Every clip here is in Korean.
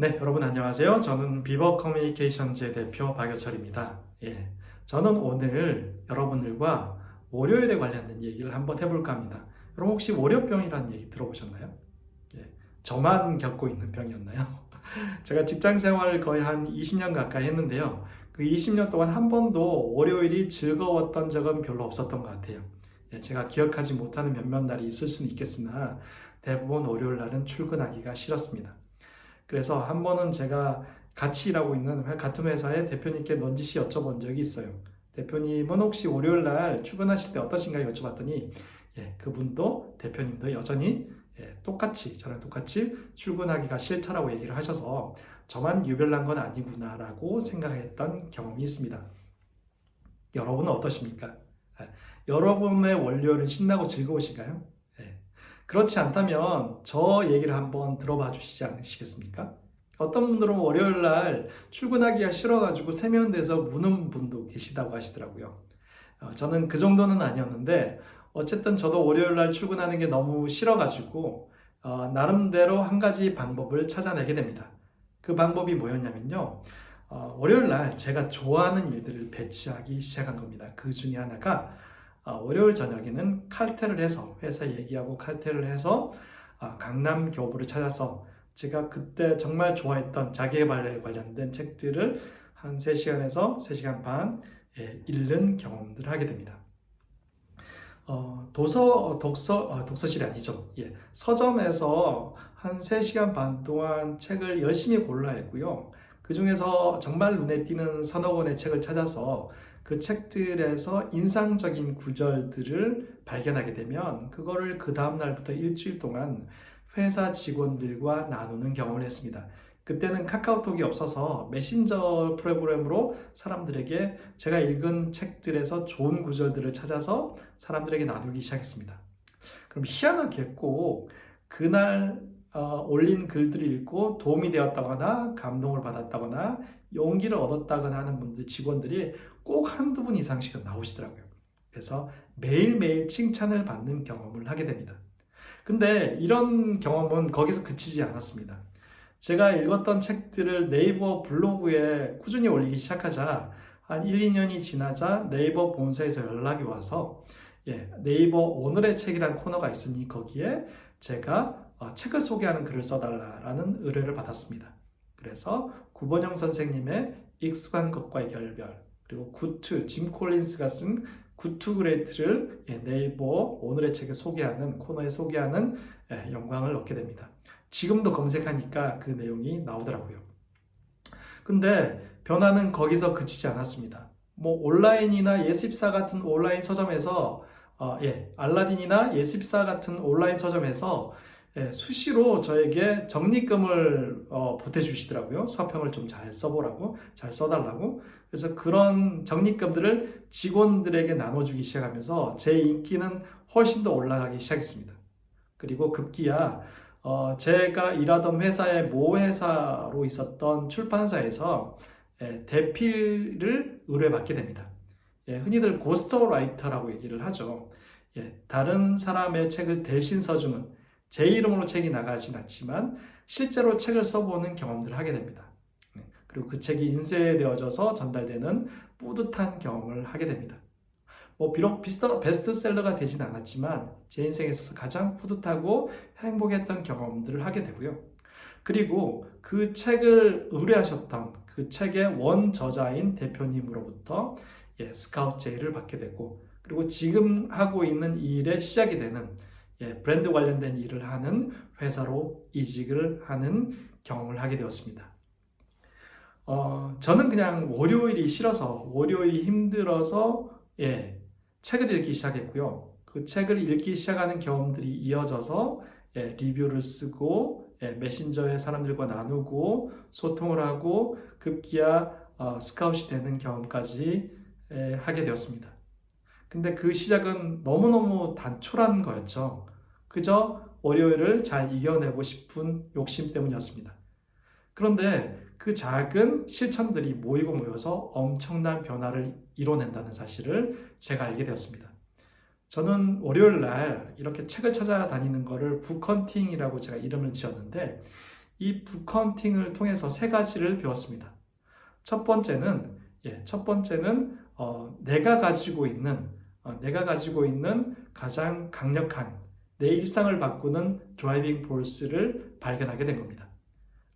네, 여러분 안녕하세요. 저는 비버 커뮤니케이션즈의 대표 박여철입니다. 저는 오늘 여러분들과 월요일에 관련된 얘기를 한번 해볼까 합니다. 여러분 혹시 월요병이라는 얘기 들어보셨나요? 저만 겪고 있는 병이었나요? 제가 직장 생활을 거의 한 20년 가까이 했는데요. 그 20년 동안 한 번도 월요일이 즐거웠던 적은 별로 없었던 것 같아요. 제가 기억하지 못하는 몇몇 날이 있을 수는 있겠으나 대부분 월요일 날은 출근하기가 싫었습니다. 그래서 한 번은 제가 같이 일하고 있는 같은 회사의 대표님께 넌지시 여쭤본 적이 있어요. 대표님은 혹시 월요일 날 출근하실 때 어떠신가요? 여쭤봤더니 그분도 대표님도 여전히 저랑 똑같이 출근하기가 싫다라고 얘기를 하셔서 저만 유별난 건 아니구나라고 생각했던 경험이 있습니다. 여러분은 어떠십니까? 여러분의 월요일은 신나고 즐거우신가요? 그렇지 않다면 저 얘기를 한번 들어봐 주시지 않으시겠습니까? 어떤 분들은 월요일 날 출근하기가 싫어가지고 세면대에서 무는 분도 계시다고 하시더라고요. 저는 그 정도는 아니었는데 어쨌든 저도 월요일 날 출근하는 게 너무 싫어가지고 나름대로 한 가지 방법을 찾아내게 됩니다. 그 방법이 뭐였냐면요. 월요일 날 제가 좋아하는 일들을 배치하기 시작한 겁니다. 그 중에 하나가 월요일 저녁에는 칼퇴를 해서 회사 얘기하고 칼퇴를 해서 강남 교보를 찾아서 제가 그때 정말 좋아했던 자기계발에 관련된 책들을 한 3시간에서 3시간 반 읽는 경험들을 하게 됩니다. 독서실이 아니죠. 서점에서 한 3시간 반 동안 책을 열심히 골라 읽고요. 그 중에서 정말 눈에 띄는 서너 권의 책을 찾아서 그 책들에서 인상적인 구절들을 발견하게 되면 그거를 그 다음날부터 일주일 동안 회사 직원들과 나누는 경험을 했습니다. 그때는 카카오톡이 없어서 메신저 프로그램으로 사람들에게 제가 읽은 책들에서 좋은 구절들을 찾아서 사람들에게 나누기 시작했습니다. 그럼 희한하게 꼭 그날 올린 글들을 읽고 도움이 되었다거나 감동을 받았다거나 용기를 얻었다거나 하는 분들, 직원들이 꼭 한두 분 이상씩은 나오시더라고요. 그래서 매일매일 칭찬을 받는 경험을 하게 됩니다. 근데 이런 경험은 거기서 그치지 않았습니다. 제가 읽었던 책들을 네이버 블로그에 꾸준히 올리기 시작하자 한 1, 2년이 지나자 네이버 본사에서 연락이 와서 네이버 오늘의 책이란 코너가 있으니 거기에 제가 책을 소개하는 글을 써달라는 의뢰를 받았습니다. 그래서 구본영 선생님의 익숙한 것과의 결별, 그리고 굿투, 짐 콜린스가 쓴 굿투 그레이트를 네이버 오늘의 책에 소개하는 코너에 소개하는 영광을 얻게 됩니다. 지금도 검색하니까 그 내용이 나오더라고요. 근데 변화는 거기서 그치지 않았습니다. 뭐 온라인이나 예습사 같은 온라인 서점에서 알라딘이나 예습사 같은 온라인 서점에서 수시로 저에게 적립금을 보태주시더라고요. 서평을 좀 잘 써보라고, 잘 써달라고. 그래서 그런 적립금들을 직원들에게 나눠주기 시작하면서 제 인기는 훨씬 더 올라가기 시작했습니다. 그리고 급기야 제가 일하던 회사의 모 회사로 있었던 출판사에서 대필을 의뢰받게 됩니다. 흔히들 고스토라이터라고 얘기를 하죠. 다른 사람의 책을 대신 써주는 제 이름으로 책이 나가진 않지만 실제로 책을 써보는 경험들을 하게 됩니다. 그리고 그 책이 인쇄되어져서 전달되는 뿌듯한 경험을 하게 됩니다. 비록 베스트셀러가 되진 않았지만 제 인생에 있어서 가장 뿌듯하고 행복했던 경험들을 하게 되고요. 그리고 그 책을 의뢰하셨던 그 책의 원저자인 대표님으로부터 스카우트 제의를 받게 되고, 그리고 지금 하고 있는 이 일의 시작이 되는 브랜드 관련된 일을 하는 회사로 이직을 하는 경험을 하게 되었습니다. 저는 그냥 월요일이 싫어서, 월요일이 힘들어서 책을 읽기 시작했고요. 그 책을 읽기 시작하는 경험들이 이어져서 리뷰를 쓰고 메신저에 사람들과 나누고 소통을 하고 급기야 스카웃이 되는 경험까지 하게 되었습니다. 근데 그 시작은 너무너무 단촐한 거였죠. 그저 월요일을 잘 이겨내고 싶은 욕심 때문이었습니다. 그런데 그 작은 실천들이 모이고 모여서 엄청난 변화를 이뤄낸다는 사실을 제가 알게 되었습니다. 저는 월요일 날 이렇게 책을 찾아다니는 거를 북헌팅이라고 제가 이름을 지었는데, 이 북헌팅을 통해서 세 가지를 배웠습니다. 첫 번째는 내가 가지고 있는 가장 강력한 내 일상을 바꾸는 드라이빙 포스를 발견하게 된 겁니다.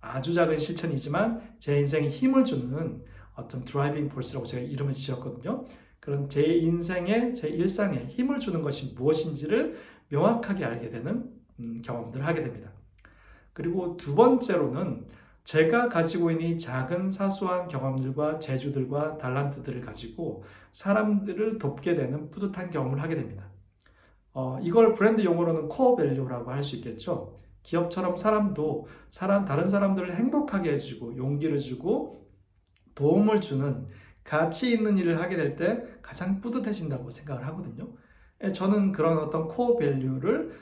아주 작은 실천이지만 제 인생에 힘을 주는 어떤 드라이빙 포스라고 제가 이름을 지었거든요. 그런 제 인생에, 제 일상에 힘을 주는 것이 무엇인지를 명확하게 알게 되는 경험들을 하게 됩니다. 그리고 두 번째로는 제가 가지고 있는 이 작은 사소한 경험들과 재주들과 달란트들을 가지고 사람들을 돕게 되는 뿌듯한 경험을 하게 됩니다. 이걸 브랜드 용어로는 코어 밸류라고 할 수 있겠죠. 기업처럼 다른 사람들을 행복하게 해주고 용기를 주고 도움을 주는 가치 있는 일을 하게 될 때 가장 뿌듯해진다고 생각을 하거든요. 저는 그런 어떤 코어 밸류를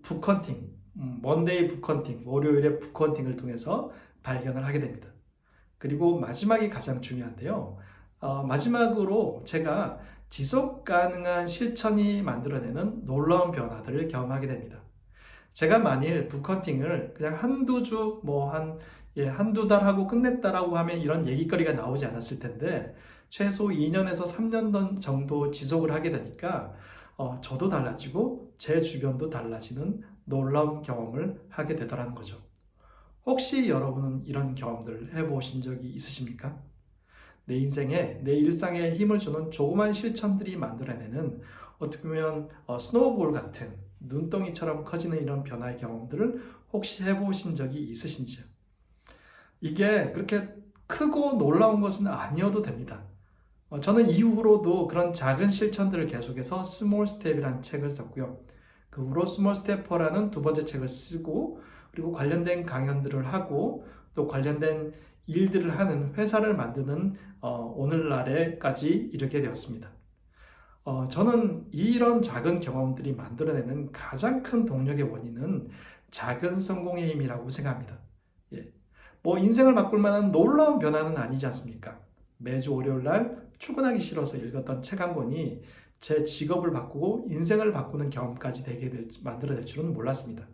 북헌팅, 먼데이 북헌팅, 월요일의 북헌팅을 통해서 발견을 하게 됩니다. 그리고 마지막이 가장 중요한데요. 마지막으로 제가 지속 가능한 실천이 만들어내는 놀라운 변화들을 경험하게 됩니다. 제가 만일 북헌팅을 그냥 한두 달 하고 끝냈다라고 하면 이런 얘기거리가 나오지 않았을 텐데 최소 2년에서 3년 정도 지속을 하게 되니까 저도 달라지고 제 주변도 달라지는 놀라운 경험을 하게 되더라는 거죠. 혹시 여러분은 이런 경험들을 해보신 적이 있으십니까? 내 인생에, 내 일상에 힘을 주는 조그만 실천들이 만들어내는 어떻게 보면 스노우볼 같은 눈덩이처럼 커지는 이런 변화의 경험들을 혹시 해보신 적이 있으신지요? 이게 그렇게 크고 놀라운 것은 아니어도 됩니다. 저는 이후로도 그런 작은 실천들을 계속해서 스몰 스텝이라는 책을 썼고요. 그 후로 스몰 스태퍼라는 두 번째 책을 쓰고 그리고 관련된 강연들을 하고 또 관련된 일들을 하는 회사를 만드는 오늘날에까지 이르게 되었습니다. 저는 이런 작은 경험들이 만들어내는 가장 큰 동력의 원인은 작은 성공의 힘이라고 생각합니다. 뭐 인생을 바꿀 만한 놀라운 변화는 아니지 않습니까? 매주 월요일 날 출근하기 싫어서 읽었던 책 한 권이 제 직업을 바꾸고 인생을 바꾸는 경험까지 만들어낼 줄은 몰랐습니다.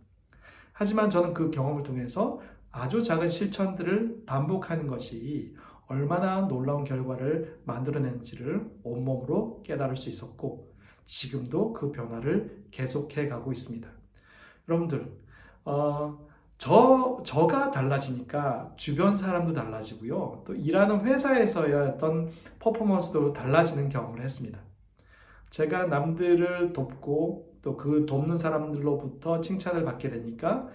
하지만 저는 그 경험을 통해서 아주 작은 실천들을 반복하는 것이 얼마나 놀라운 결과를 만들어내는지를 온몸으로 깨달을 수 있었고 지금도 그 변화를 계속해 가고 있습니다. 여러분들, 저가 달라지니까 주변 사람도 달라지고요. 또 일하는 회사에서의 어떤 퍼포먼스도 달라지는 경험을 했습니다. 제가 남들을 돕고 또 그 돕는 사람들로부터 칭찬을 받게 되니까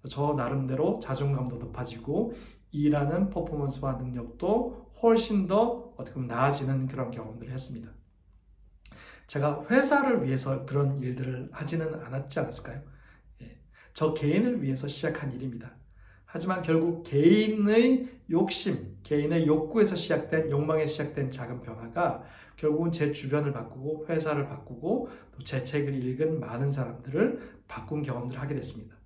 저 나름대로 자존감도 높아지고 일하는 퍼포먼스와 능력도 훨씬 더 어떻게 보면 나아지는 그런 경험들을 했습니다. 제가 회사를 위해서 그런 일들을 하지는 않았지 않았을까요? 저 개인을 위해서 시작한 일입니다. 하지만 결국 개인의 욕심, 개인의 욕구에서 시작된, 욕망에 시작된 작은 변화가 결국은 제 주변을 바꾸고 회사를 바꾸고 또 제 책을 읽은 많은 사람들을 바꾼 경험들을 하게 됐습니다.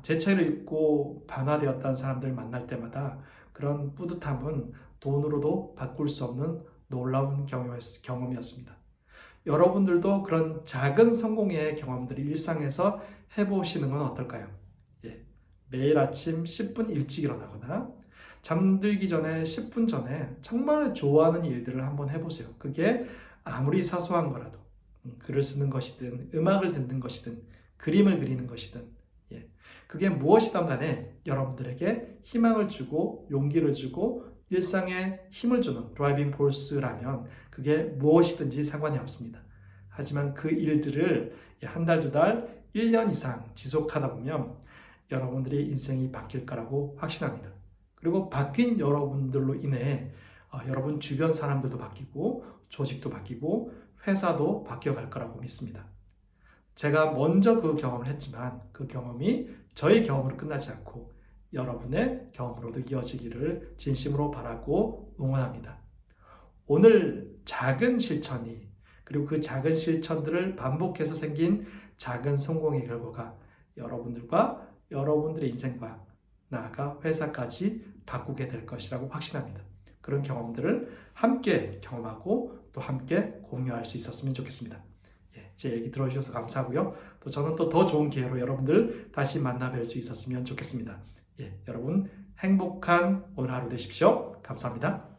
제 책을 읽고 변화되었다는 사람들을 만날 때마다 그런 뿌듯함은 돈으로도 바꿀 수 없는 놀라운 경험이었습니다. 여러분들도 그런 작은 성공의 경험들을 일상에서 해보시는 건 어떨까요? 매일 아침 10분 일찍 일어나거나 잠들기 전에 10분 전에 정말 좋아하는 일들을 한번 해보세요. 그게 아무리 사소한 거라도 글을 쓰는 것이든 음악을 듣는 것이든 그림을 그리는 것이든 그게 무엇이든 간에 여러분들에게 희망을 주고 용기를 주고 일상에 힘을 주는 드라이빙 포스라면 그게 무엇이든지 상관이 없습니다. 하지만 그 일들을 한 달, 두 달, 1년 이상 지속하다 보면 여러분들의 인생이 바뀔 거라고 확신합니다. 그리고 바뀐 여러분들로 인해 여러분 주변 사람들도 바뀌고 조직도 바뀌고 회사도 바뀌어갈 거라고 믿습니다. 제가 먼저 그 경험을 했지만 그 경험이 저의 경험으로 끝나지 않고 여러분의 경험으로도 이어지기를 진심으로 바라고 응원합니다. 오늘 작은 실천이 그리고 그 작은 실천들을 반복해서 생긴 작은 성공의 결과가 여러분들과 여러분들의 인생과 나아가 회사까지 바꾸게 될 것이라고 확신합니다. 그런 경험들을 함께 경험하고 또 함께 공유할 수 있었으면 좋겠습니다. 제 얘기 들어주셔서 감사하고요. 또 저는 또 더 좋은 기회로 여러분들 다시 만나 뵐 수 있었으면 좋겠습니다. 예, 여러분 행복한 오늘 하루 되십시오. 감사합니다.